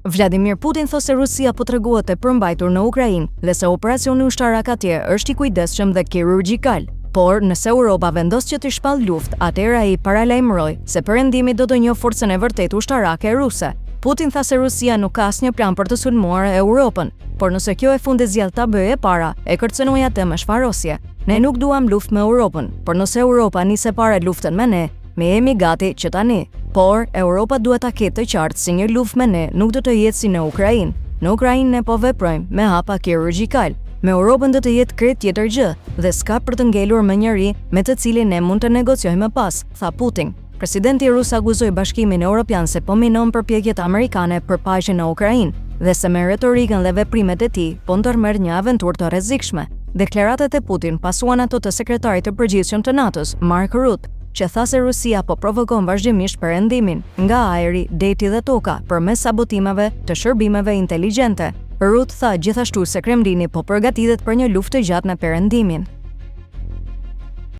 Vladimir Putin thos se Rusia po treguohet e përmbajtur në Ukrainë dhe se operacioni ushtarak atje është i kujdesshëm dhe kirurgjikal. Por nëse Europa vendos që të shpall luftë, atëherë ai paralajmëroi se perëndimi do të njohë forcën e vërtetë ushtarake ruse. Putin tha se Rusia nuk ka asnjë plan për të sulmuar Europën, por nëse kjo e fundi zgjidh ta bëjë e para, e kërcënoi atë me shfarosje. Ne nuk duam luftë me Europën, por nëse Europa nis e para luftën me ne jemi gati që tani. Por Europa duhet ta ketë të qartë se një luftë me ne nuk do të jetë si në Ukrainë. Në Ukrainë ne po veprojmë me hapa kirurgjikal. Me Europën do të jetë krejt tjetër gjë dhe s'ka për të ngelur me njëri me të cilin ne mund të negociojmë pas, tha Putin. Presidenti rus akuzoi Bashkimin Evropian se po minon përpjekjet amerikane për paqen në Ukrainë dhe se me retorikën dhe veprimet e tij po ndërmerr një aventurë të rrezikshme. Deklaratat e Putin pasuan ato të sekretarit të përgjithshëm të NATO-s, Mark Rutte, që tha se Rusia po provokon vazhdimisht perëndimin nga ajri, deti dhe toka përmes sabotimeve të shërbimeve inteligjente. Rutte tha gjithashtu se Kremlini po përgatitet për një luftë të gjatë në perëndimin.